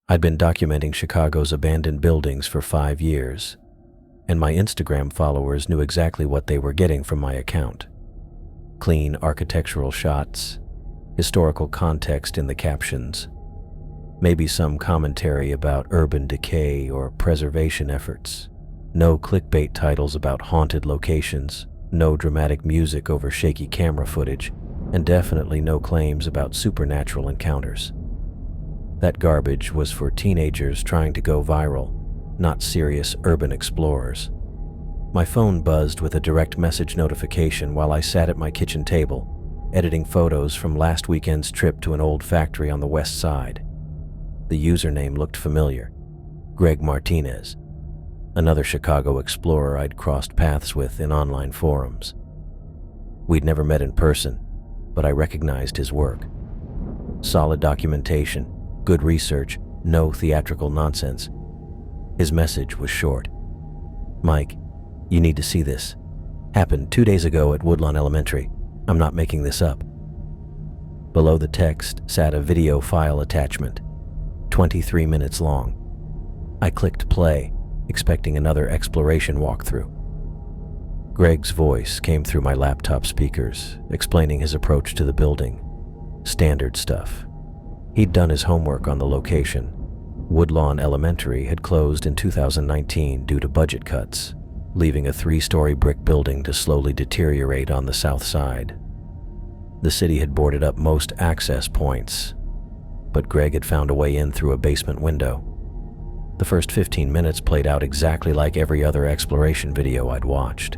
I'd been documenting Chicago's abandoned buildings for 5 years, and my Instagram followers knew exactly what they were getting from my account. Clean architectural shots, historical context in the captions, maybe some commentary about urban decay or preservation efforts. No clickbait titles about haunted locations, no dramatic music over shaky camera footage, and definitely no claims about supernatural encounters. That garbage was for teenagers trying to go viral, not serious urban explorers. My phone buzzed with a direct message notification while I sat at my kitchen table, editing photos from last weekend's trip to an old factory on the west side. The username looked familiar. Greg Martinez, another Chicago explorer I'd crossed paths with in online forums. We'd never met in person, but I recognized his work. Solid documentation, good research, no theatrical nonsense. His message was short. "Mike, you need to see this. Happened 2 days ago at Woodlawn Elementary. I'm not making this up." Below the text sat a video file attachment, 23 minutes long. I clicked play, expecting another exploration walkthrough. Greg's voice came through my laptop speakers, explaining his approach to the building. Standard stuff. He'd done his homework on the location. Woodlawn Elementary had closed in 2019 due to budget cuts, leaving a 3-story brick building to slowly deteriorate on the south side. The city had boarded up most access points, but Greg had found a way in through a basement window. The first 15 minutes played out exactly like every other exploration video I'd watched.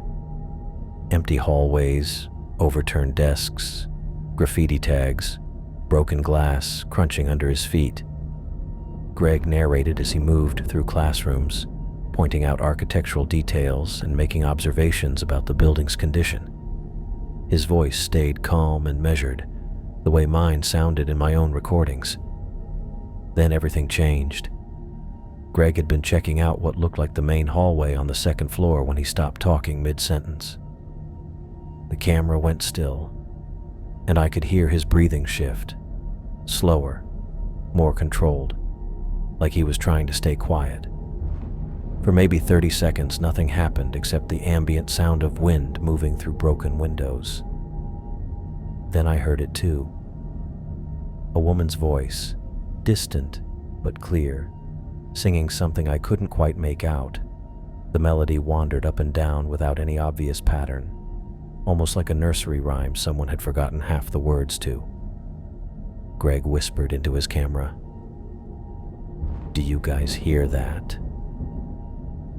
Empty hallways, overturned desks, graffiti tags, broken glass crunching under his feet. Greg narrated as he moved through classrooms, pointing out architectural details and making observations about the building's condition. His voice stayed calm and measured, the way mine sounded in my own recordings. Then everything changed. Greg had been checking out what looked like the main hallway on the second floor when he stopped talking mid-sentence. The camera went still, and I could hear his breathing shift, slower, more controlled, like he was trying to stay quiet. For maybe 30 seconds, nothing happened except the ambient sound of wind moving through broken windows. Then I heard it too. A woman's voice, distant but clear, singing something I couldn't quite make out. The melody wandered up and down without any obvious pattern, almost like a nursery rhyme someone had forgotten half the words to. Greg whispered into his camera, "Do you guys hear that?"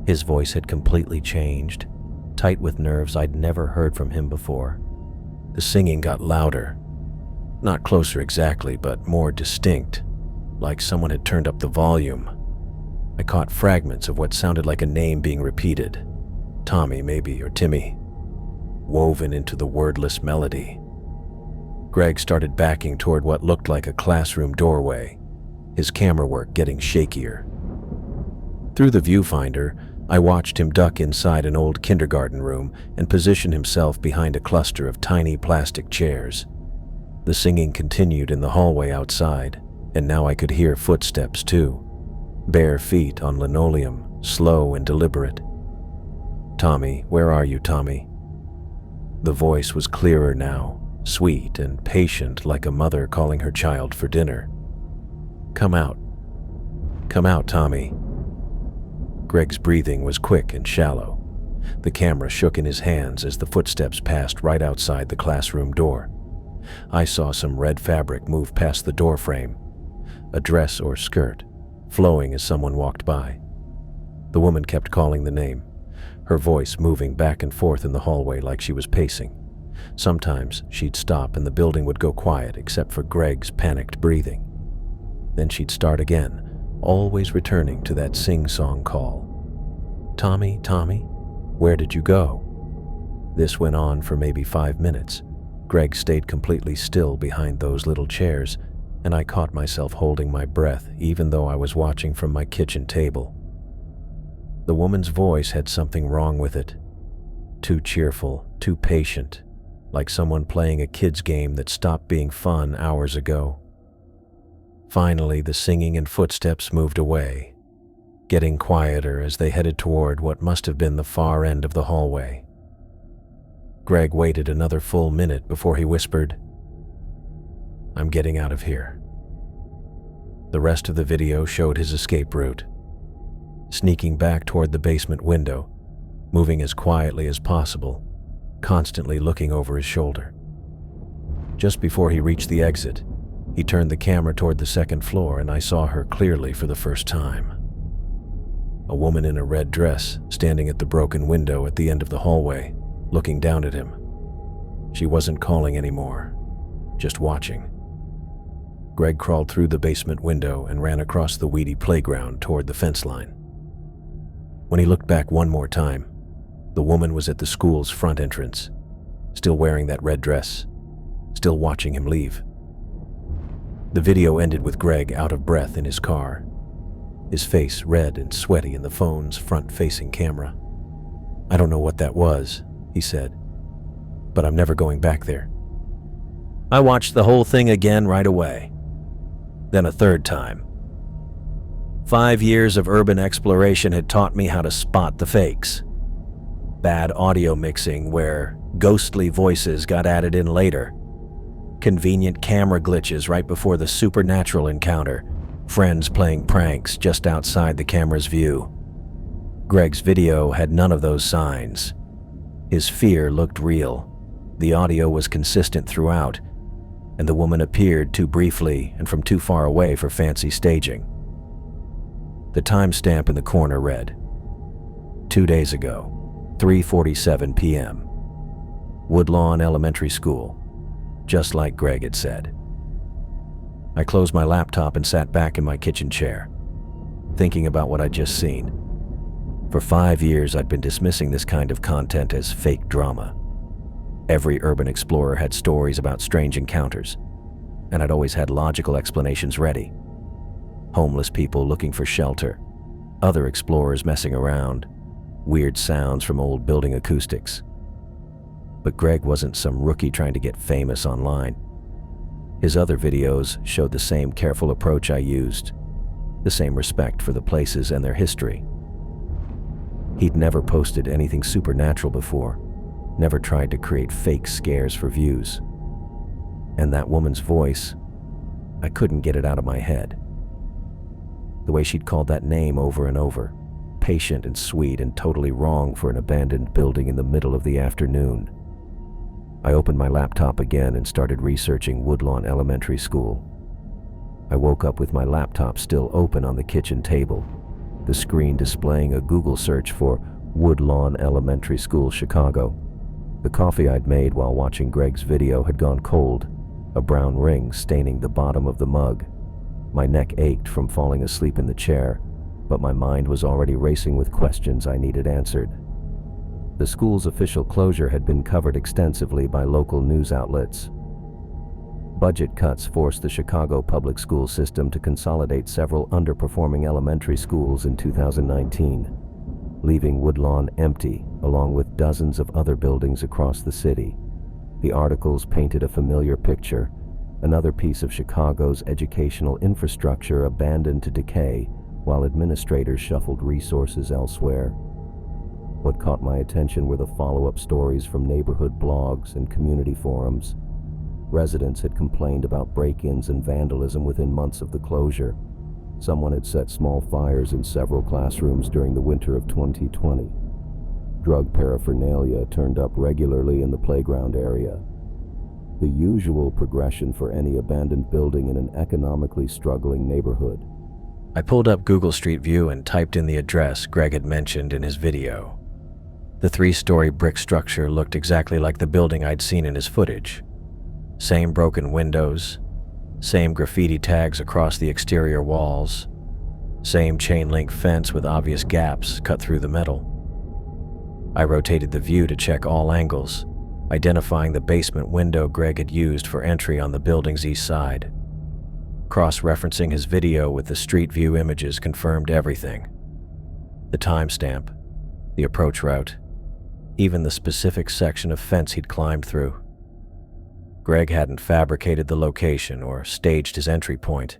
His voice had completely changed, tight with nerves I'd never heard from him before. The singing got louder. Not closer exactly, but more distinct, like someone had turned up the volume. I caught fragments of what sounded like a name being repeated. Tommy, maybe, or Timmy, woven into the wordless melody. Greg started backing toward what looked like a classroom doorway, his camera work getting shakier. Through the viewfinder, I watched him duck inside an old kindergarten room and position himself behind a cluster of tiny plastic chairs. The singing continued in the hallway outside, and now I could hear footsteps too. Bare feet on linoleum, slow and deliberate. "Tommy, where are you, Tommy?" The voice was clearer now, sweet and patient like a mother calling her child for dinner. "Come out. Come out, Tommy." Greg's breathing was quick and shallow. The camera shook in his hands as the footsteps passed right outside the classroom door. I saw some red fabric move past the door frame, a dress or skirt, flowing as someone walked by. The woman kept calling the name, her voice moving back and forth in the hallway like she was pacing. Sometimes she'd stop and the building would go quiet except for Greg's panicked breathing. Then she'd start again, always returning to that sing-song call. "Tommy, Tommy, where did you go?" This went on for maybe 5 minutes. Greg stayed completely still behind those little chairs, and I caught myself holding my breath even though I was watching from my kitchen table. The woman's voice had something wrong with it. Too cheerful, too patient, like someone playing a kid's game that stopped being fun hours ago. Finally, the singing and footsteps moved away, getting quieter as they headed toward what must have been the far end of the hallway. Greg waited another full minute before he whispered, "I'm getting out of here." The rest of the video showed his escape route, sneaking back toward the basement window, moving as quietly as possible, constantly looking over his shoulder. Just before he reached the exit, he turned the camera toward the second floor and I saw her clearly for the first time. A woman in a red dress standing at the broken window at the end of the hallway, looking down at him. She wasn't calling anymore, just watching. Greg crawled through the basement window and ran across the weedy playground toward the fence line. When he looked back one more time, the woman was at the school's front entrance, still wearing that red dress, still watching him leave. The video ended with Greg out of breath in his car, his face red and sweaty in the phone's front-facing camera. "I don't know what that was," he said, "but I'm never going back there." I watched the whole thing again right away, then a third time. 5 years of urban exploration had taught me how to spot the fakes. Bad audio mixing where ghostly voices got added in later. Convenient camera glitches right before the supernatural encounter. Friends playing pranks just outside the camera's view. Greg's video had none of those signs. His fear looked real. The audio was consistent throughout, and the woman appeared too briefly and from too far away for fancy staging. The timestamp in the corner read, 2 days ago, 3:47 p.m. Woodlawn Elementary School, just like Greg had said. I closed my laptop and sat back in my kitchen chair, thinking about what I'd just seen. For 5 years, I'd been dismissing this kind of content as fake drama. Every urban explorer had stories about strange encounters, and I'd always had logical explanations ready. Homeless people looking for shelter, other explorers messing around, weird sounds from old building acoustics. But Greg wasn't some rookie trying to get famous online. His other videos showed the same careful approach I used, the same respect for the places and their history. He'd never posted anything supernatural before, never tried to create fake scares for views. And that woman's voice, I couldn't get it out of my head. The way she'd called that name over and over, patient and sweet and totally wrong for an abandoned building in the middle of the afternoon. I opened my laptop again and started researching Woodlawn Elementary School. I woke up with my laptop still open on the kitchen table, the screen displaying a Google search for Woodlawn Elementary School, Chicago. The coffee I'd made while watching Greg's video had gone cold, a brown ring staining the bottom of the mug. My neck ached from falling asleep in the chair, but my mind was already racing with questions I needed answered. The school's official closure had been covered extensively by local news outlets. Budget cuts forced the Chicago public school system to consolidate several underperforming elementary schools in 2019, leaving Woodlawn empty, along with dozens of other buildings across the city. The articles painted a familiar picture, another piece of Chicago's educational infrastructure abandoned to decay, while administrators shuffled resources elsewhere. What caught my attention were the follow-up stories from neighborhood blogs and community forums. Residents had complained about break-ins and vandalism within months of the closure. Someone had set small fires in several classrooms during the winter of 2020. Drug paraphernalia turned up regularly in the playground area. The usual progression for any abandoned building in an economically struggling neighborhood. I pulled up Google Street View and typed in the address Greg had mentioned in his video. The 3-story brick structure looked exactly like the building I'd seen in his footage. Same broken windows, same graffiti tags across the exterior walls, same chain-link fence with obvious gaps cut through the metal. I rotated the view to check all angles, identifying the basement window Greg had used for entry on the building's east side. Cross-referencing his video with the street view images confirmed everything. The timestamp, the approach route, even the specific section of fence he'd climbed through. Greg hadn't fabricated the location or staged his entry point.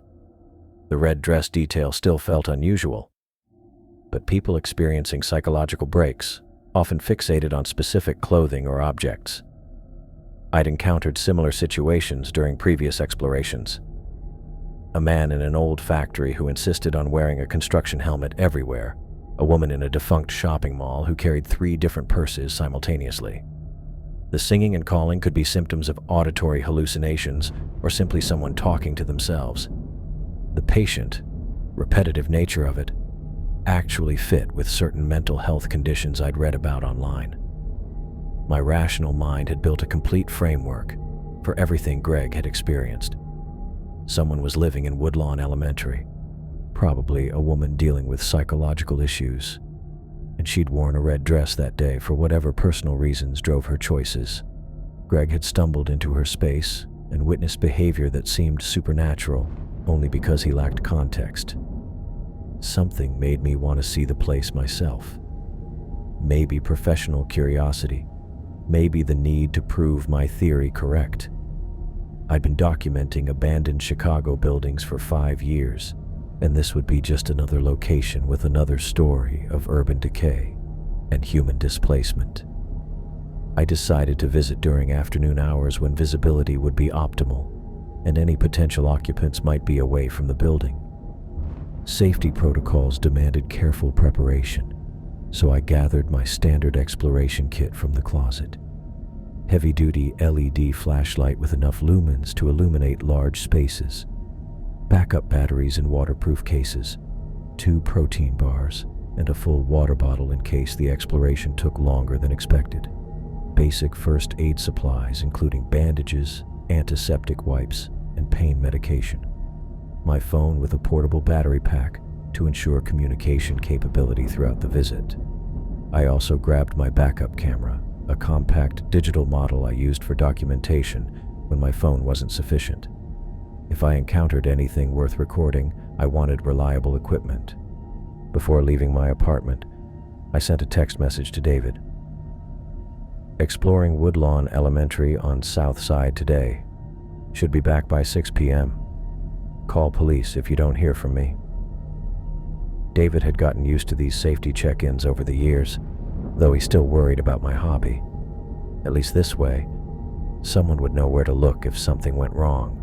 The red dress detail still felt unusual, but people experiencing psychological breaks often fixated on specific clothing or objects. I'd encountered similar situations during previous explorations. A man in an old factory who insisted on wearing a construction helmet everywhere, a woman in a defunct shopping mall who carried 3 different purses simultaneously. The singing and calling could be symptoms of auditory hallucinations or simply someone talking to themselves. The patient, repetitive nature of it, actually fit with certain mental health conditions I'd read about online. My rational mind had built a complete framework for everything Greg had experienced. Someone was living in Woodlawn Elementary, probably a woman dealing with psychological issues, and she'd worn a red dress that day for whatever personal reasons drove her choices. Greg had stumbled into her space and witnessed behavior that seemed supernatural only because he lacked context. Something made me want to see the place myself. Maybe professional curiosity, maybe the need to prove my theory correct. I'd been documenting abandoned Chicago buildings for 5 years, and this would be just another location with another story of urban decay and human displacement. I decided to visit during afternoon hours when visibility would be optimal and any potential occupants might be away from the building. Safety protocols demanded careful preparation, so I gathered my standard exploration kit from the closet. Heavy-duty LED flashlight with enough lumens to illuminate large spaces, backup batteries in waterproof cases, 2 protein bars, and a full water bottle in case the exploration took longer than expected. Basic first aid supplies including bandages, antiseptic wipes, and pain medication. My phone with a portable battery pack to ensure communication capability throughout the visit. I also grabbed my backup camera, a compact digital model I used for documentation when my phone wasn't sufficient. If I encountered anything worth recording, I wanted reliable equipment. Before leaving my apartment, I sent a text message to David. Exploring Woodlawn Elementary on South Side today. Should be back by 6 p.m. Call police if you don't hear from me. David had gotten used to these safety check-ins over the years, though he still worried about my hobby. At least this way, someone would know where to look if something went wrong.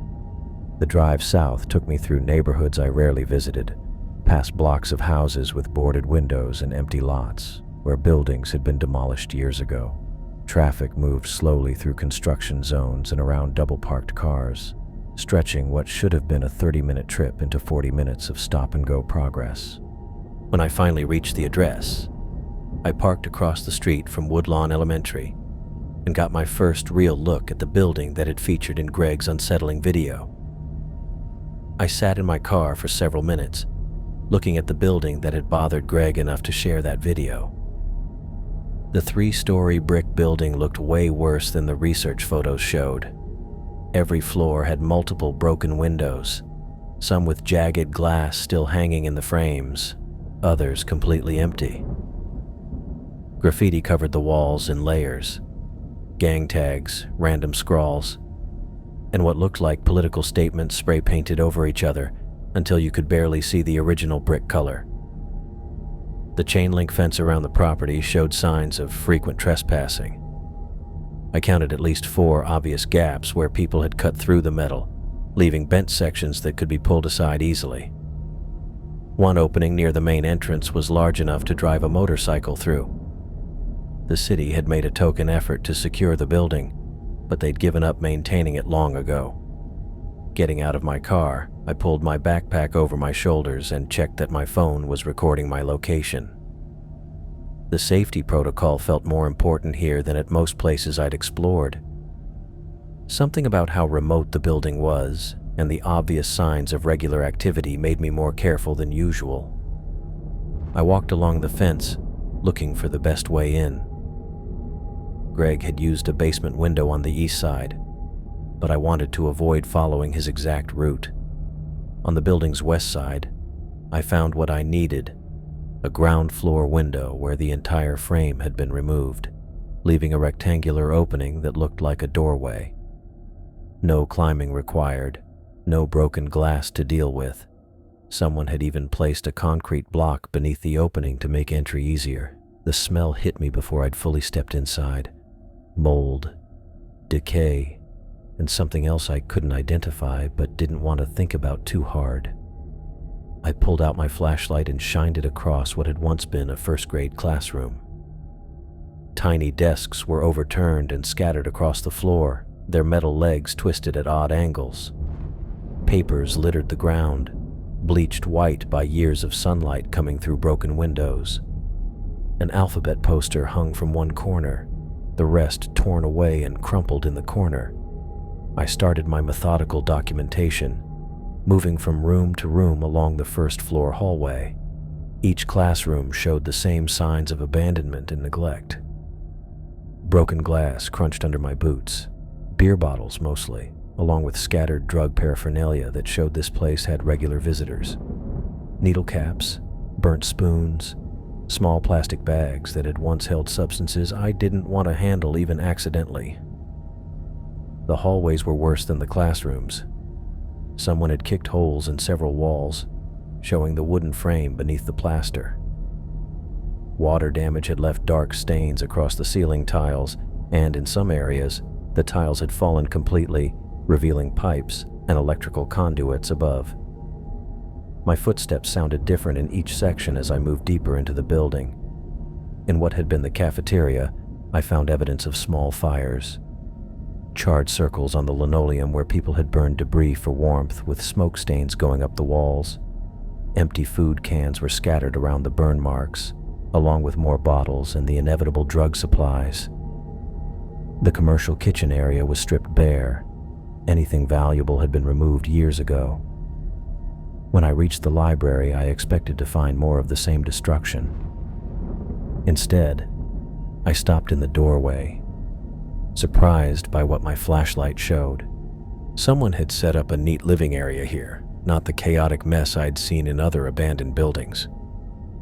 The drive south took me through neighborhoods I rarely visited, past blocks of houses with boarded windows and empty lots, where buildings had been demolished years ago. Traffic moved slowly through construction zones and around double-parked cars, stretching what should have been a 30-minute trip into 40 minutes of stop-and-go progress. When I finally reached the address, I parked across the street from Woodlawn Elementary and got my first real look at the building that had featured in Greg's unsettling video. I sat in my car for several minutes, looking at the building that had bothered Greg enough to share that video. The 3-story brick building looked way worse than the research photos showed. Every floor had multiple broken windows, some with jagged glass still hanging in the frames, others completely empty. Graffiti covered the walls in layers, gang tags, random scrawls, and what looked like political statements spray-painted over each other until you could barely see the original brick color. The chain-link fence around the property showed signs of frequent trespassing. I counted at least 4 obvious gaps where people had cut through the metal, leaving bent sections that could be pulled aside easily. One opening near the main entrance was large enough to drive a motorcycle through. The city had made a token effort to secure the building, but they'd given up maintaining it long ago. Getting out of my car, I pulled my backpack over my shoulders and checked that my phone was recording my location. The safety protocol felt more important here than at most places I'd explored. Something about how remote the building was and the obvious signs of regular activity made me more careful than usual. I walked along the fence, looking for the best way in. Greg had used a basement window on the east side, but I wanted to avoid following his exact route. On the building's west side, I found what I needed, a ground floor window where the entire frame had been removed, leaving a rectangular opening that looked like a doorway. No climbing required, no broken glass to deal with, Someone had even placed a concrete block beneath the opening to make entry easier. The smell hit me before I'd fully stepped inside. Mold, decay, and something else I couldn't identify but didn't want to think about too hard. I pulled out my flashlight and shined it across what had once been a first-grade classroom. Tiny desks were overturned and scattered across the floor, their metal legs twisted at odd angles. Papers littered the ground, bleached white by years of sunlight coming through broken windows. An alphabet poster hung from one corner, the rest torn away and crumpled in the corner. I started my methodical documentation, moving from room to room along the first-floor hallway. Each classroom showed the same signs of abandonment and neglect. Broken glass crunched under my boots, beer bottles mostly, along with scattered drug paraphernalia that showed this place had regular visitors. Needle caps, burnt spoons, small plastic bags that had once held substances I didn't want to handle even accidentally. The hallways were worse than the classrooms. Someone had kicked holes in several walls, showing the wooden frame beneath the plaster. Water damage had left dark stains across the ceiling tiles, and in some areas, the tiles had fallen completely, revealing pipes and electrical conduits above. My footsteps sounded different in each section as I moved deeper into the building. In what had been the cafeteria, I found evidence of small fires. Charred circles on the linoleum where people had burned debris for warmth, with smoke stains going up the walls. Empty food cans were scattered around the burn marks, along with more bottles and the inevitable drug supplies. The commercial kitchen area was stripped bare. Anything valuable had been removed years ago. When I reached the library, I expected to find more of the same destruction. Instead, I stopped in the doorway, surprised by what my flashlight showed. Someone had set up a neat living area here, not the chaotic mess I'd seen in other abandoned buildings.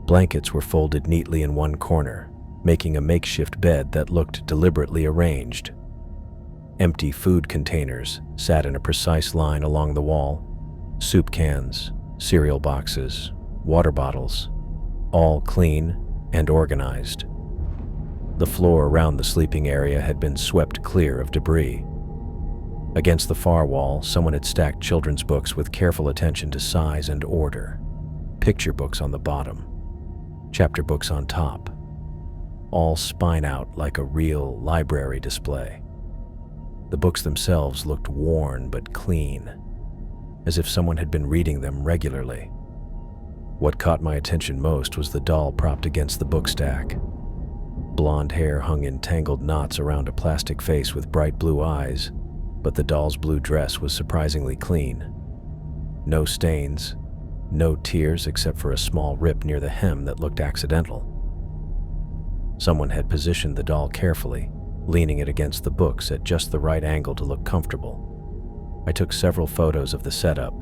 Blankets were folded neatly in one corner, making a makeshift bed that looked deliberately arranged. Empty food containers sat in a precise line along the wall. Soup cans, cereal boxes, water bottles, all clean and organized. The floor around the sleeping area had been swept clear of debris. Against the far wall, someone had stacked children's books with careful attention to size and order. Picture books on the bottom, chapter books on top, all spine out like a real library display. The books themselves looked worn but clean, as if someone had been reading them regularly. What caught my attention most was the doll propped against the book stack. Blonde hair hung in tangled knots around a plastic face with bright blue eyes, but the doll's blue dress was surprisingly clean. No stains, no tears except for a small rip near the hem that looked accidental. Someone had positioned the doll carefully, leaning it against the books at just the right angle to look comfortable. I took several photos of the setup,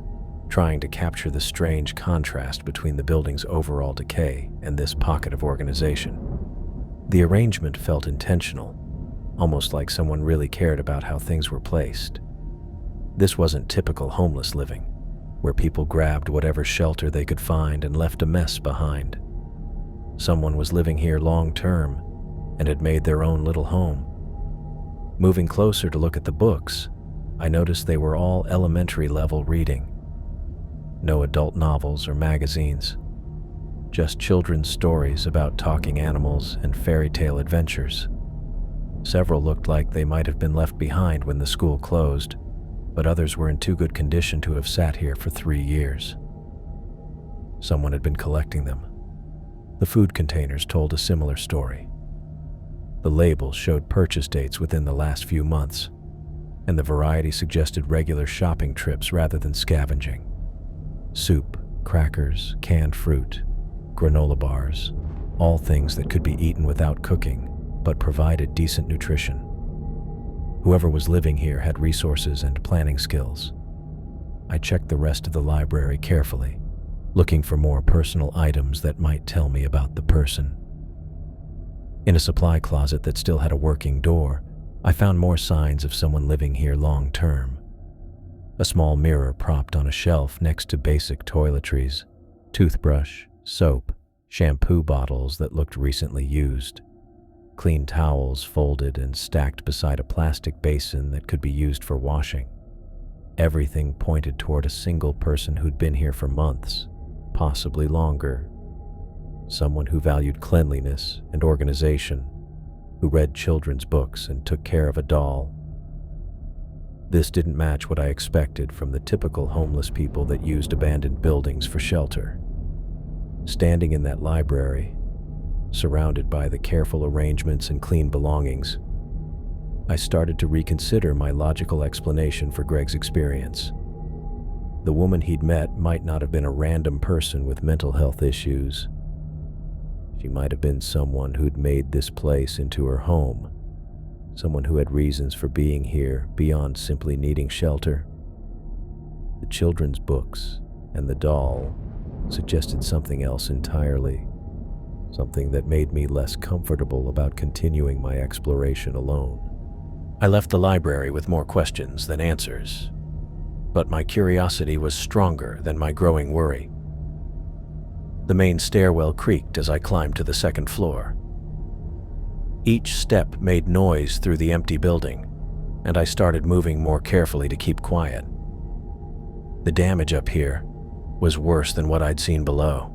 trying to capture the strange contrast between the building's overall decay and this pocket of organization. The arrangement felt intentional, almost like someone really cared about how things were placed. This wasn't typical homeless living, where people grabbed whatever shelter they could find and left a mess behind. Someone was living here long-term and had made their own little home. Moving closer to look at the books, I noticed they were all elementary-level reading. No adult novels or magazines, just children's stories about talking animals and fairy tale adventures. Several looked like they might have been left behind when the school closed, but others were in too good condition to have sat here for 3 years. Someone had been collecting them. The food containers told a similar story. The labels showed purchase dates within the last few months, and the variety suggested regular shopping trips rather than scavenging. Soup, crackers, canned fruit, granola bars, all things that could be eaten without cooking, but provided decent nutrition. Whoever was living here had resources and planning skills. I checked the rest of the library carefully, looking for more personal items that might tell me about the person. In a supply closet that still had a working door, I found more signs of someone living here long-term. A small mirror propped on a shelf next to basic toiletries, toothbrush, soap, shampoo bottles that looked recently used, clean towels folded and stacked beside a plastic basin that could be used for washing. Everything pointed toward a single person who'd been here for months, possibly longer. Someone who valued cleanliness and organization, who read children's books and took care of a doll. This didn't match what I expected from the typical homeless people that used abandoned buildings for shelter. Standing in that library, surrounded by the careful arrangements and clean belongings, I started to reconsider my logical explanation for Greg's experience. The woman he'd met might not have been a random person with mental health issues. She might have been someone who'd made this place into her home, someone who had reasons for being here beyond simply needing shelter. The children's books and the doll suggested something else entirely, something that made me less comfortable about continuing my exploration alone. I left the library with more questions than answers, but my curiosity was stronger than my growing worry. The main stairwell creaked as I climbed to the second floor. Each step made noise through the empty building, and I started moving more carefully to keep quiet. The damage up here was worse than what I'd seen below.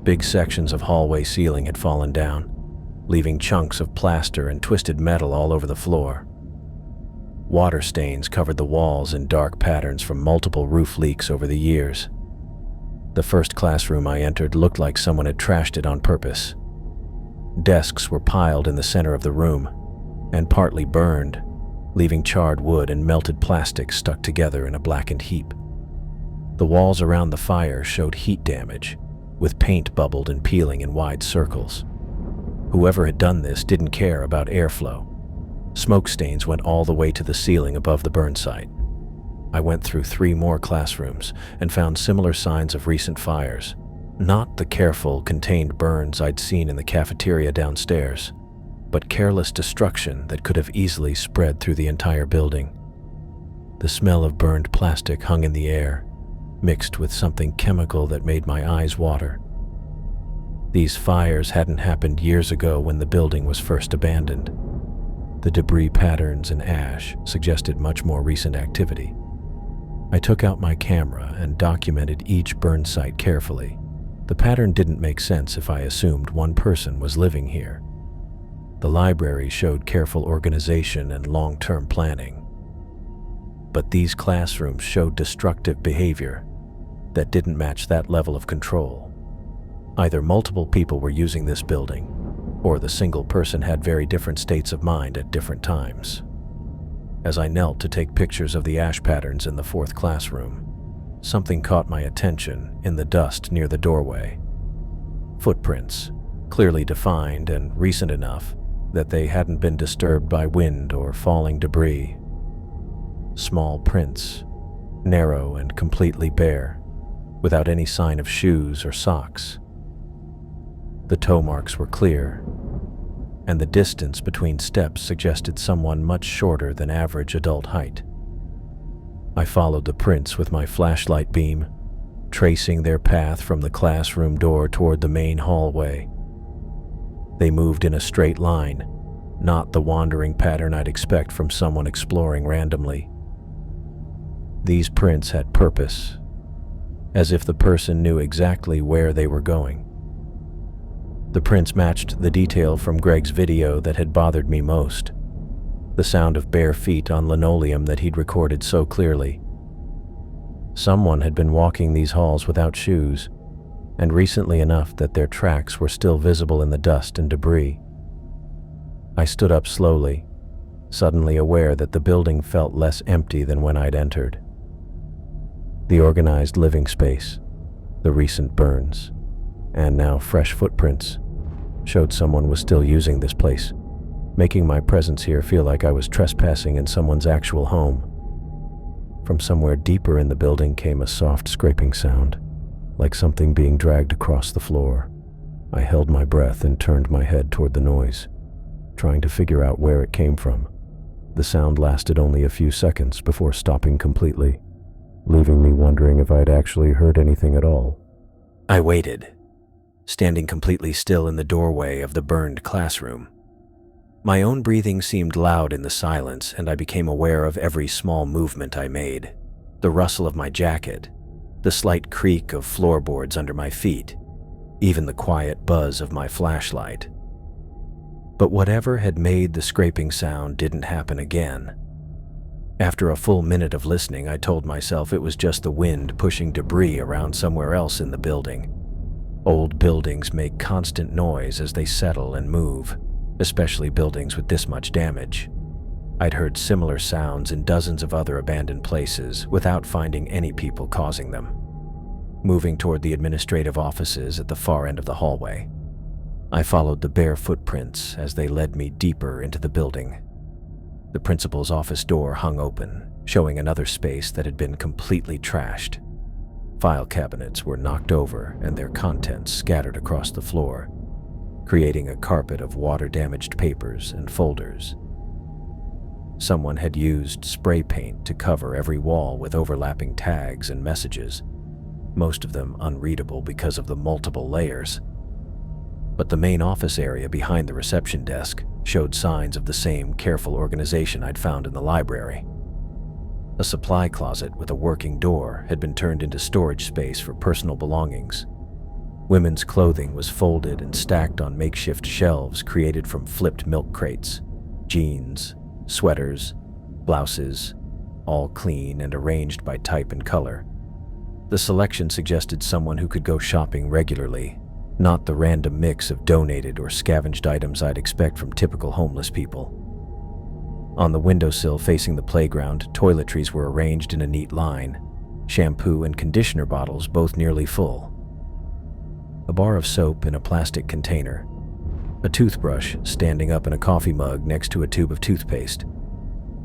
Big sections of hallway ceiling had fallen down, leaving chunks of plaster and twisted metal all over the floor. Water stains covered the walls in dark patterns from multiple roof leaks over the years. The first classroom I entered looked like someone had trashed it on purpose. Desks were piled in the center of the room, and partly burned, leaving charred wood and melted plastic stuck together in a blackened heap. The walls around the fire showed heat damage, with paint bubbled and peeling in wide circles. Whoever had done this didn't care about airflow. Smoke stains went all the way to the ceiling above the burn site. I went through 3 more classrooms and found similar signs of recent fires. Not the careful, contained burns I'd seen in the cafeteria downstairs, but careless destruction that could have easily spread through the entire building. The smell of burned plastic hung in the air, mixed with something chemical that made my eyes water. These fires hadn't happened years ago when the building was first abandoned. The debris patterns and ash suggested much more recent activity. I took out my camera and documented each burn site carefully. The pattern didn't make sense if I assumed one person was living here. The library showed careful organization and long-term planning. But these classrooms showed destructive behavior that didn't match that level of control. Either multiple people were using this building, or the single person had very different states of mind at different times. As I knelt to take pictures of the ash patterns in the 4th classroom, something caught my attention in the dust near the doorway. Footprints, clearly defined and recent enough that they hadn't been disturbed by wind or falling debris. Small prints, narrow and completely bare, without any sign of shoes or socks. The toe marks were clear, and the distance between steps suggested someone much shorter than average adult height. I followed the prints with my flashlight beam, tracing their path from the classroom door toward the main hallway. They moved in a straight line, not the wandering pattern I'd expect from someone exploring randomly. These prints had purpose, as if the person knew exactly where they were going. The prints matched the detail from Greg's video that had bothered me most, the sound of bare feet on linoleum that he'd recorded so clearly. Someone had been walking these halls without shoes, and recently enough that their tracks were still visible in the dust and debris. I stood up slowly, suddenly aware that the building felt less empty than when I'd entered. The organized living space, the recent burns, and now fresh footprints showed someone was still using this place, making my presence here feel like I was trespassing in someone's actual home. From somewhere deeper in the building came a soft scraping sound, like something being dragged across the floor. I held my breath and turned my head toward the noise, trying to figure out where it came from. The sound lasted only a few seconds before stopping completely, leaving me wondering if I'd actually heard anything at all. I waited, standing completely still in the doorway of the burned classroom. My own breathing seemed loud in the silence, and I became aware of every small movement I made. The rustle of my jacket, the slight creak of floorboards under my feet, even the quiet buzz of my flashlight. But whatever had made the scraping sound didn't happen again. After a full minute of listening, I told myself it was just the wind pushing debris around somewhere else in the building. Old buildings make constant noise as they settle and move, especially buildings with this much damage. I'd heard similar sounds in dozens of other abandoned places without finding any people causing them. Moving toward the administrative offices at the far end of the hallway, I followed the bare footprints as they led me deeper into the building. The principal's office door hung open, showing another space that had been completely trashed. File cabinets were knocked over and their contents scattered across the floor, creating a carpet of water-damaged papers and folders. Someone had used spray paint to cover every wall with overlapping tags and messages, most of them unreadable because of the multiple layers. But the main office area behind the reception desk showed signs of the same careful organization I'd found in the library. A supply closet with a working door had been turned into storage space for personal belongings. Women's clothing was folded and stacked on makeshift shelves created from flipped milk crates, jeans, sweaters, blouses, all clean and arranged by type and color. The selection suggested someone who could go shopping regularly, not the random mix of donated or scavenged items I'd expect from typical homeless people. On the windowsill facing the playground, toiletries were arranged in a neat line, shampoo and conditioner bottles both nearly full. A bar of soap in a plastic container, a toothbrush standing up in a coffee mug next to a tube of toothpaste,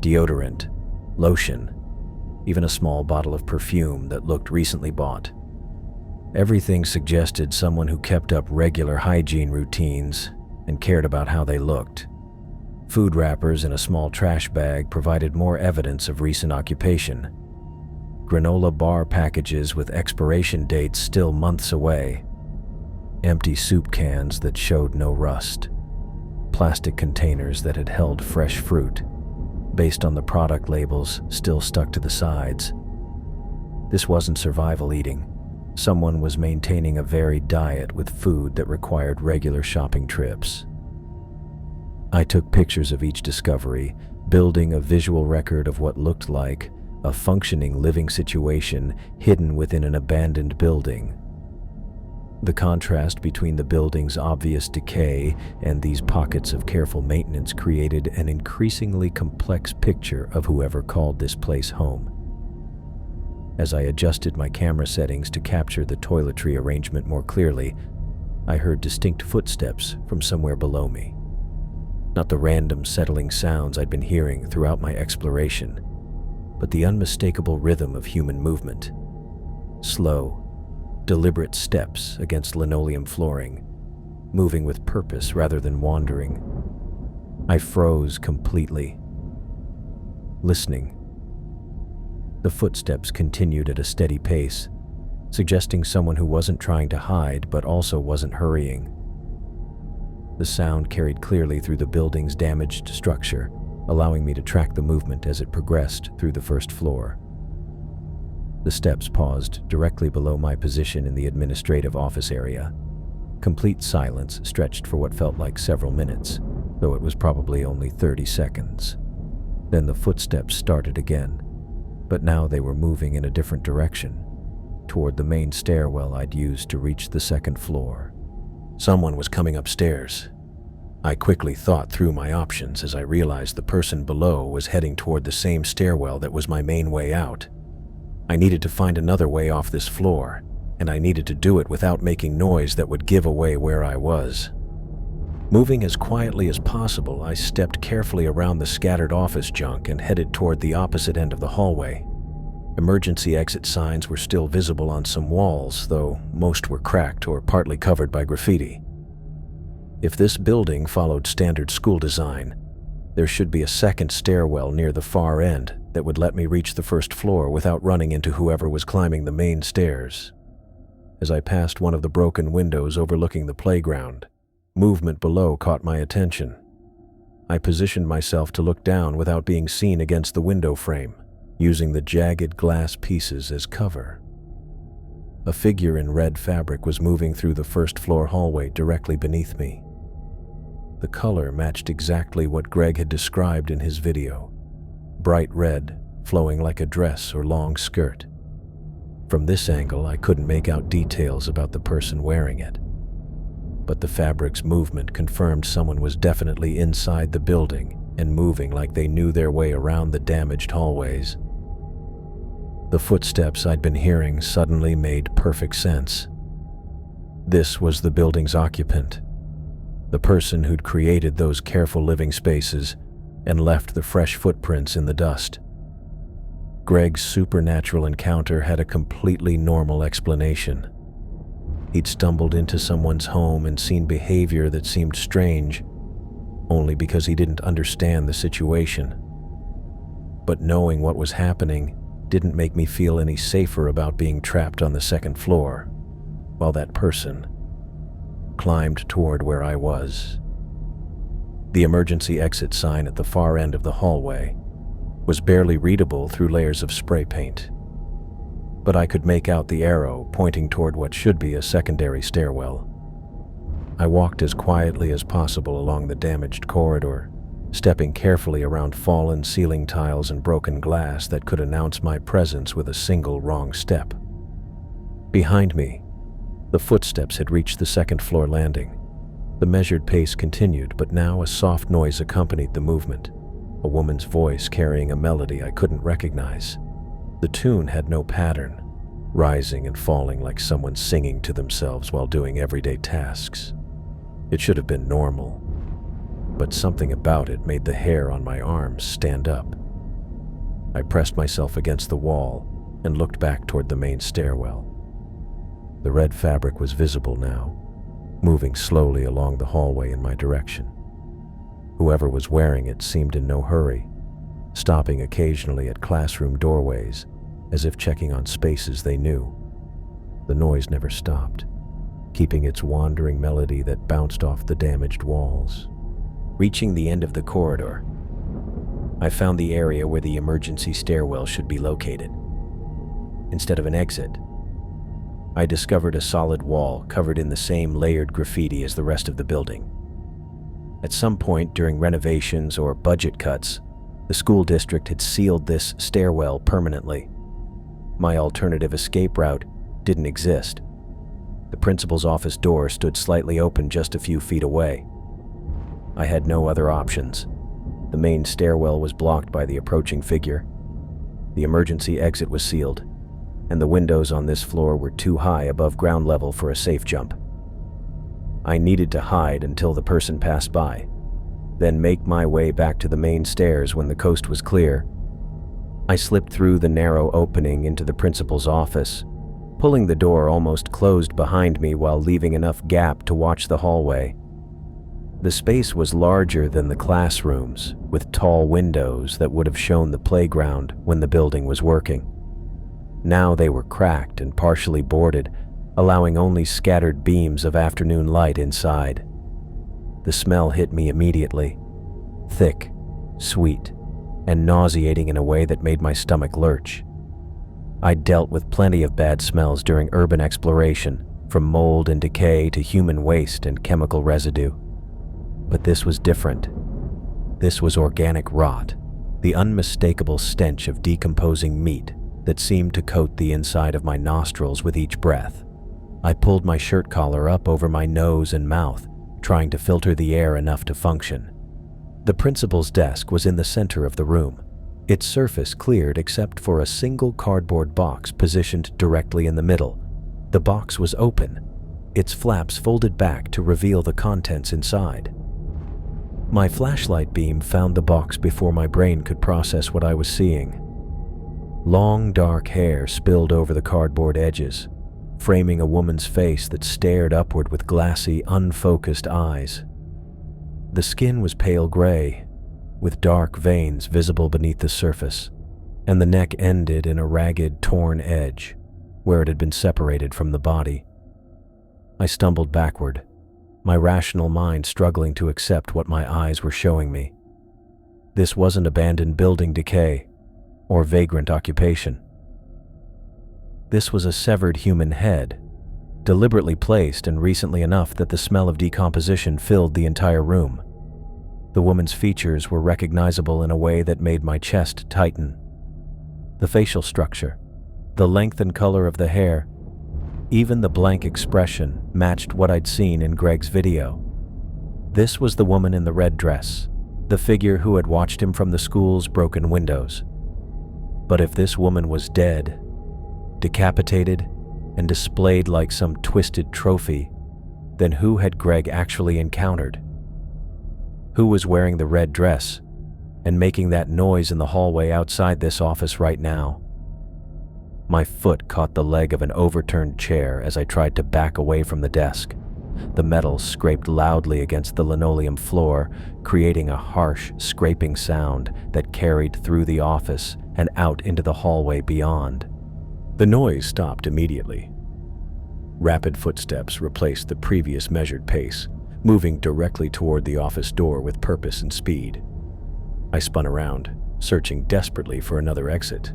deodorant, lotion, even a small bottle of perfume that looked recently bought. Everything suggested someone who kept up regular hygiene routines and cared about how they looked. Food wrappers in a small trash bag provided more evidence of recent occupation. Granola bar packages with expiration dates still months away. Empty soup cans that showed no rust. Plastic containers that had held fresh fruit, based on the product labels still stuck to the sides. This wasn't survival eating. Someone was maintaining a varied diet with food that required regular shopping trips. I took pictures of each discovery, building a visual record of what looked like a functioning living situation hidden within an abandoned building. The contrast between the building's obvious decay and these pockets of careful maintenance created an increasingly complex picture of whoever called this place home. As I adjusted my camera settings to capture the toiletry arrangement more clearly, I heard distinct footsteps from somewhere below me. Not the random settling sounds I'd been hearing throughout my exploration, but the unmistakable rhythm of human movement. Slow, deliberate steps against linoleum flooring, moving with purpose rather than wandering. I froze completely, listening. The footsteps continued at a steady pace, suggesting someone who wasn't trying to hide but also wasn't hurrying. The sound carried clearly through the building's damaged structure, allowing me to track the movement as it progressed through the first floor. The steps paused directly below my position in the administrative office area. Complete silence stretched for what felt like several minutes, though it was probably only 30 seconds. Then the footsteps started again, but now they were moving in a different direction, toward the main stairwell I'd used to reach the second floor. Someone was coming upstairs. I quickly thought through my options as I realized the person below was heading toward the same stairwell that was my main way out. I needed to find another way off this floor, and I needed to do it without making noise that would give away where I was. Moving as quietly as possible, I stepped carefully around the scattered office junk and headed toward the opposite end of the hallway. Emergency exit signs were still visible on some walls, though most were cracked or partly covered by graffiti. If this building followed standard school design, There should be a second stairwell near the far end that would let me reach the first floor without running into whoever was climbing the main stairs. As I passed one of the broken windows overlooking the playground, movement below caught my attention. I positioned myself to look down without being seen against the window frame, using the jagged glass pieces as cover. A figure in red fabric was moving through the first floor hallway directly beneath me. The color matched exactly what Greg had described in his video. Bright red, flowing like a dress or long skirt. From this angle, I couldn't make out details about the person wearing it. But the fabric's movement confirmed someone was definitely inside the building and moving like they knew their way around the damaged hallways. The footsteps I'd been hearing suddenly made perfect sense. This was the building's occupant, the person who'd created those careful living spaces and left the fresh footprints in the dust. Greg's supernatural encounter had a completely normal explanation. He'd stumbled into someone's home and seen behavior that seemed strange, only because he didn't understand the situation. But knowing what was happening didn't make me feel any safer about being trapped on the second floor, while that person climbed toward where I was. The emergency exit sign at the far end of the hallway was barely readable through layers of spray paint, but I could make out the arrow pointing toward what should be a secondary stairwell. I walked as quietly as possible along the damaged corridor, stepping carefully around fallen ceiling tiles and broken glass that could announce my presence with a single wrong step. Behind me, the footsteps had reached the second floor landing. The measured pace continued, but now a soft noise accompanied the movement, a woman's voice carrying a melody I couldn't recognize. The tune had no pattern, rising and falling like someone singing to themselves while doing everyday tasks. It should have been normal, but something about it made the hair on my arms stand up. I pressed myself against the wall and looked back toward the main stairwell. The red fabric was visible now, moving slowly along the hallway in my direction. Whoever was wearing it seemed in no hurry, stopping occasionally at classroom doorways as if checking on spaces they knew. The noise never stopped, keeping its wandering melody that bounced off the damaged walls. Reaching the end of the corridor, I found the area where the emergency stairwell should be located. Instead of an exit, I discovered a solid wall covered in the same layered graffiti as the rest of the building. At some point during renovations or budget cuts, the school district had sealed this stairwell permanently. My alternative escape route didn't exist. The principal's office door stood slightly open just a few feet away. I had no other options. The main stairwell was blocked by the approaching figure. The emergency exit was sealed, and the windows on this floor were too high above ground level for a safe jump. I needed to hide until the person passed by, then make my way back to the main stairs when the coast was clear. I slipped through the narrow opening into the principal's office, pulling the door almost closed behind me while leaving enough gap to watch the hallway. The space was larger than the classrooms, with tall windows that would have shown the playground when the building was working. Now they were cracked and partially boarded, allowing only scattered beams of afternoon light inside. The smell hit me immediately, thick, sweet, and nauseating in a way that made my stomach lurch. I'd dealt with plenty of bad smells during urban exploration, from mold and decay to human waste and chemical residue. But this was different. This was organic rot, the unmistakable stench of decomposing meat that seemed to coat the inside of my nostrils with each breath. I pulled my shirt collar up over my nose and mouth, trying to filter the air enough to function. The principal's desk was in the center of the room, its surface cleared except for a single cardboard box positioned directly in the middle. The box was open, its flaps folded back to reveal the contents inside. My flashlight beam found the box before my brain could process what I was seeing. Long, dark hair spilled over the cardboard edges, framing a woman's face that stared upward with glassy, unfocused eyes. The skin was pale gray, with dark veins visible beneath the surface, and the neck ended in a ragged, torn edge where it had been separated from the body. I stumbled backward, my rational mind struggling to accept what my eyes were showing me. This wasn't abandoned building decay or vagrant occupation. This was a severed human head, deliberately placed and recently enough that the smell of decomposition filled the entire room. The woman's features were recognizable in a way that made my chest tighten. The facial structure, the length and color of the hair, even the blank expression matched what I'd seen in Greg's video. This was the woman in the red dress, the figure who had watched him from the school's broken windows. But if this woman was dead, decapitated, and displayed like some twisted trophy, then who had Greg actually encountered? Who was wearing the red dress and making that noise in the hallway outside this office right now? My foot caught the leg of an overturned chair as I tried to back away from the desk. The metal scraped loudly against the linoleum floor, creating a harsh, scraping sound that carried through the office and out into the hallway beyond. The noise stopped immediately. Rapid footsteps replaced the previous measured pace, moving directly toward the office door with purpose and speed. I spun around, searching desperately for another exit.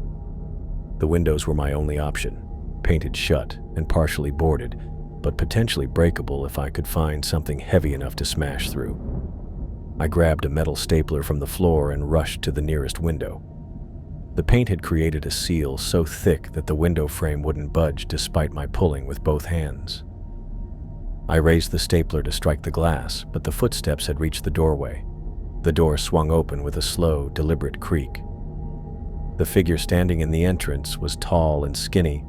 The windows were my only option, painted shut and partially boarded, but potentially breakable if I could find something heavy enough to smash through. I grabbed a metal stapler from the floor and rushed to the nearest window. The paint had created a seal so thick that the window frame wouldn't budge despite my pulling with both hands. I raised the stapler to strike the glass, but the footsteps had reached the doorway. The door swung open with a slow, deliberate creak. The figure standing in the entrance was tall and skinny,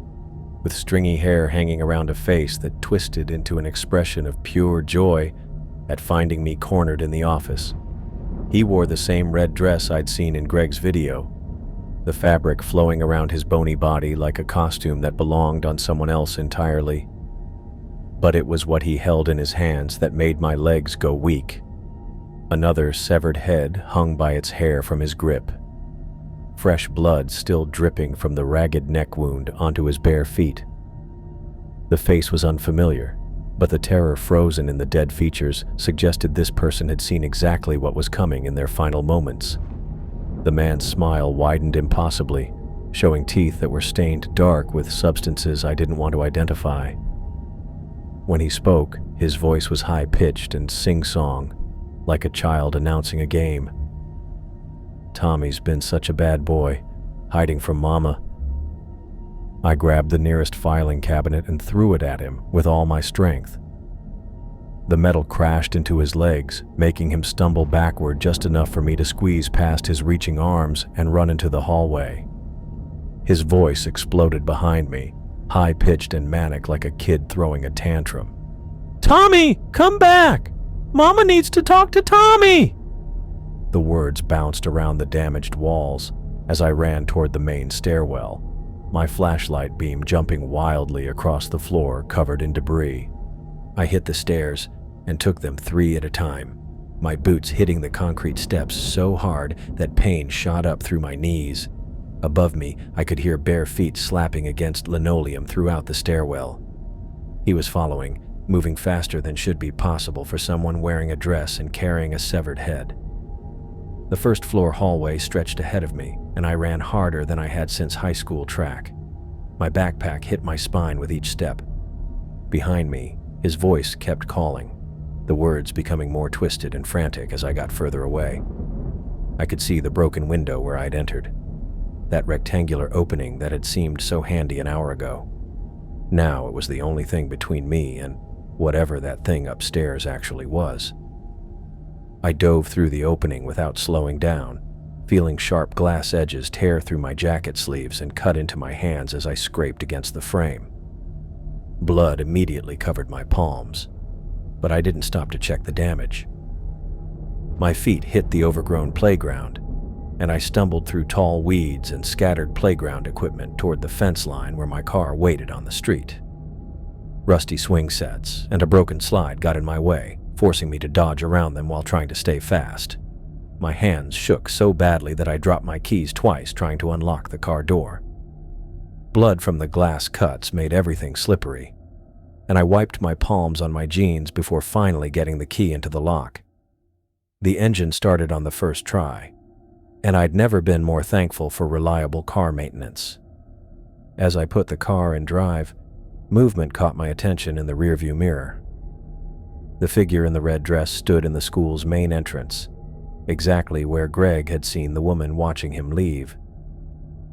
with stringy hair hanging around a face that twisted into an expression of pure joy at finding me cornered in the office. He wore the same red dress I'd seen in Greg's video, the fabric flowing around his bony body like a costume that belonged on someone else entirely. But it was what he held in his hands that made my legs go weak. Another severed head hung by its hair from his grip, fresh blood still dripping from the ragged neck wound onto his bare feet. The face was unfamiliar, but the terror frozen in the dead features suggested this person had seen exactly what was coming in their final moments. The man's smile widened impossibly, showing teeth that were stained dark with substances I didn't want to identify. When he spoke, his voice was high-pitched and sing-song, like a child announcing a game. "Tommy's been such a bad boy, hiding from Mama." I grabbed the nearest filing cabinet and threw it at him with all my strength. The metal crashed into his legs, making him stumble backward just enough for me to squeeze past his reaching arms and run into the hallway. His voice exploded behind me, high-pitched and manic like a kid throwing a tantrum. "Tommy, come back! Mama needs to talk to Tommy!" The words bounced around the damaged walls as I ran toward the main stairwell, my flashlight beam jumping wildly across the floor covered in debris. I hit the stairs and took them 3 at a time, my boots hitting the concrete steps so hard that pain shot up through my knees. Above me, I could hear bare feet slapping against linoleum throughout the stairwell. He was following, moving faster than should be possible for someone wearing a dress and carrying a severed head. The first floor hallway stretched ahead of me, and I ran harder than I had since high school track. My backpack hit my spine with each step. Behind me, his voice kept calling, the words becoming more twisted and frantic as I got further away. I could see the broken window where I'd entered, that rectangular opening that had seemed so handy an hour ago. Now it was the only thing between me and whatever that thing upstairs actually was. I dove through the opening without slowing down, feeling sharp glass edges tear through my jacket sleeves and cut into my hands as I scraped against the frame. Blood immediately covered my palms, but I didn't stop to check the damage. My feet hit the overgrown playground, and I stumbled through tall weeds and scattered playground equipment toward the fence line where my car waited on the street. Rusty swing sets and a broken slide got in my way, forcing me to dodge around them while trying to stay fast. My hands shook so badly that I dropped my keys twice trying to unlock the car door. Blood from the glass cuts made everything slippery, and I wiped my palms on my jeans before finally getting the key into the lock. The engine started on the first try, and I'd never been more thankful for reliable car maintenance. As I put the car in drive, movement caught my attention in the rearview mirror. The figure in the red dress stood in the school's main entrance, exactly where Greg had seen the woman watching him leave.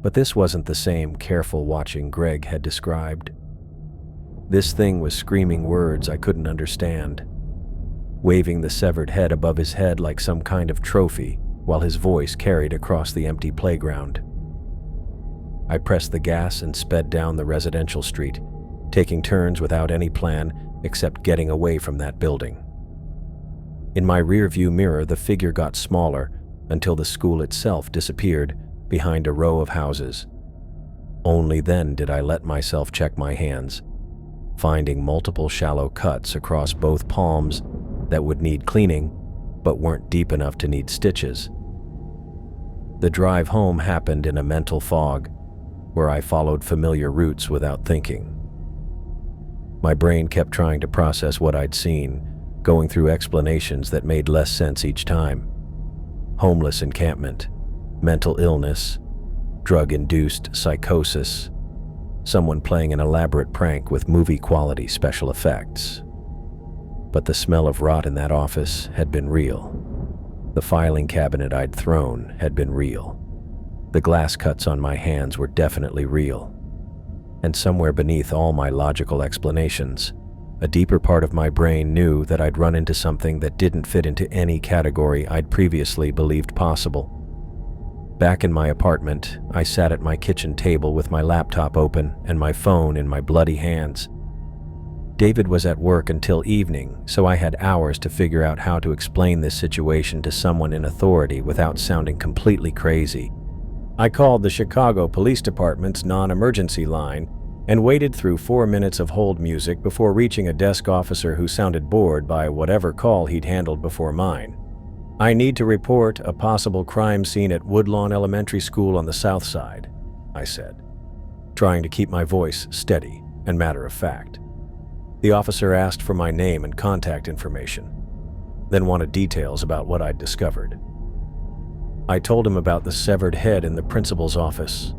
But this wasn't the same careful watching Greg had described. This thing was screaming words I couldn't understand, waving the severed head above his head like some kind of trophy while his voice carried across the empty playground. I pressed the gas and sped down the residential street, taking turns without any plan except getting away from that building. In my rearview mirror, the figure got smaller until the school itself disappeared behind a row of houses. Only then did I let myself check my hands, finding multiple shallow cuts across both palms that would need cleaning but weren't deep enough to need stitches. The drive home happened in a mental fog, where I followed familiar routes without thinking. My brain kept trying to process what I'd seen, going through explanations that made less sense each time. Homeless encampment, mental illness, drug-induced psychosis, someone playing an elaborate prank with movie-quality special effects. But the smell of rot in that office had been real. The filing cabinet I'd thrown had been real. The glass cuts on my hands were definitely real. And somewhere beneath all my logical explanations, a deeper part of my brain knew that I'd run into something that didn't fit into any category I'd previously believed possible. Back in my apartment, I sat at my kitchen table with my laptop open and my phone in my bloody hands. David was at work until evening, so I had hours to figure out how to explain this situation to someone in authority without sounding completely crazy. I called the Chicago Police Department's non-emergency line and waited through 4 minutes of hold music before reaching a desk officer who sounded bored by whatever call he'd handled before mine. "I need to report a possible crime scene at Woodlawn Elementary School on the south side," I said, trying to keep my voice steady and matter-of-fact. The officer asked for my name and contact information, then wanted details about what I'd discovered. I told him about the severed head in the principal's office,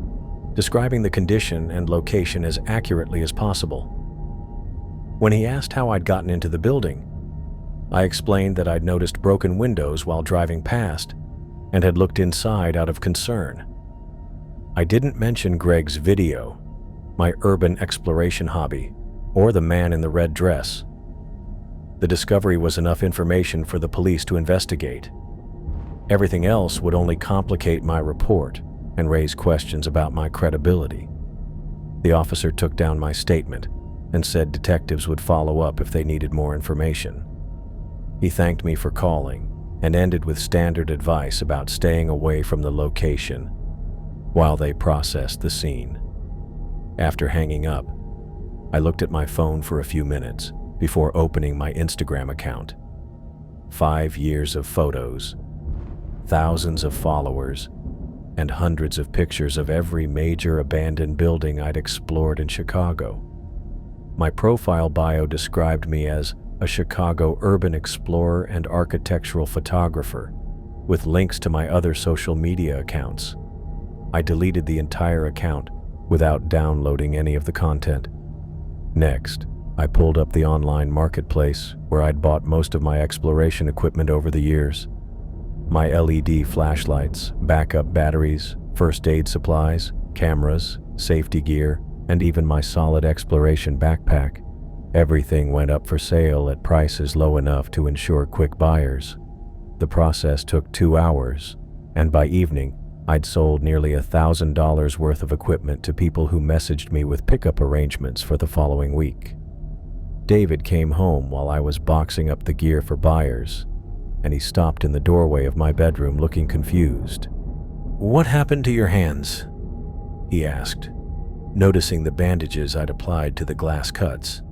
describing the condition and location as accurately as possible. When he asked how I'd gotten into the building, I explained that I'd noticed broken windows while driving past and had looked inside out of concern. I didn't mention Greg's video, my urban exploration hobby, or the man in the red dress. The discovery was enough information for the police to investigate. Everything else would only complicate my report and raise questions about my credibility. The officer took down my statement and said detectives would follow up if they needed more information. He thanked me for calling and ended with standard advice about staying away from the location while they processed the scene. After hanging up, I looked at my phone for a few minutes before opening my Instagram account. 5 years of photos, thousands of followers, and hundreds of pictures of every major abandoned building I'd explored in Chicago. My profile bio described me as a Chicago urban explorer and architectural photographer, with links to my other social media accounts. I deleted the entire account without downloading any of the content. Next, I pulled up the online marketplace where I'd bought most of my exploration equipment over the years. My LED flashlights, backup batteries, first aid supplies, cameras, safety gear, and even my solid exploration backpack. Everything went up for sale at prices low enough to ensure quick buyers. The process took 2 hours, and by evening, I'd sold nearly $1,000 worth of equipment to people who messaged me with pickup arrangements for the following week. David came home while I was boxing up the gear for buyers, and he stopped in the doorway of my bedroom looking confused. "What happened to your hands?" he asked, noticing the bandages I'd applied to the glass cuts.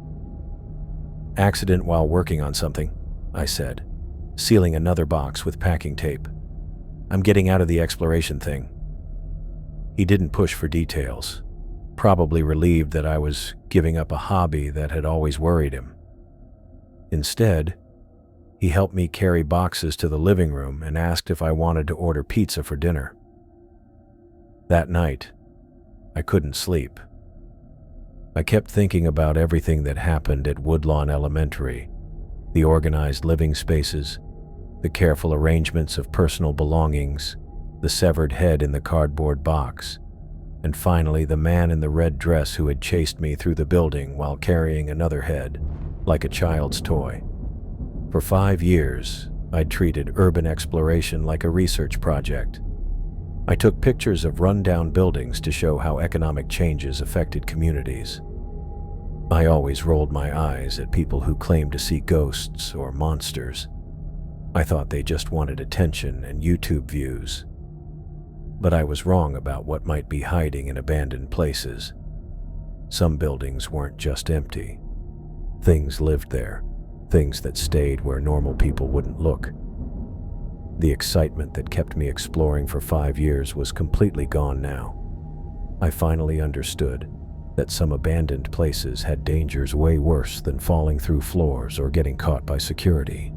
"Accident while working on something," I said, sealing another box with packing tape. I'm getting out of the exploration thing." He didn't push for details, probably relieved that I was giving up a hobby that had always worried him. Instead, he helped me carry boxes to the living room and asked if I wanted to order pizza for dinner. That night, I couldn't sleep. I kept thinking about everything that happened at Woodlawn Elementary, the organized living spaces, the careful arrangements of personal belongings, the severed head in the cardboard box, and finally the man in the red dress who had chased me through the building while carrying another head, like a child's toy. For 5 years, I'd treated urban exploration like a research project. I took pictures of run-down buildings to show how economic changes affected communities. I always rolled my eyes at people who claimed to see ghosts or monsters. I thought they just wanted attention and YouTube views. But I was wrong about what might be hiding in abandoned places. Some buildings weren't just empty. Things lived there, things that stayed where normal people wouldn't look. The excitement that kept me exploring for 5 years was completely gone now. I finally understood that some abandoned places had dangers way worse than falling through floors or getting caught by security.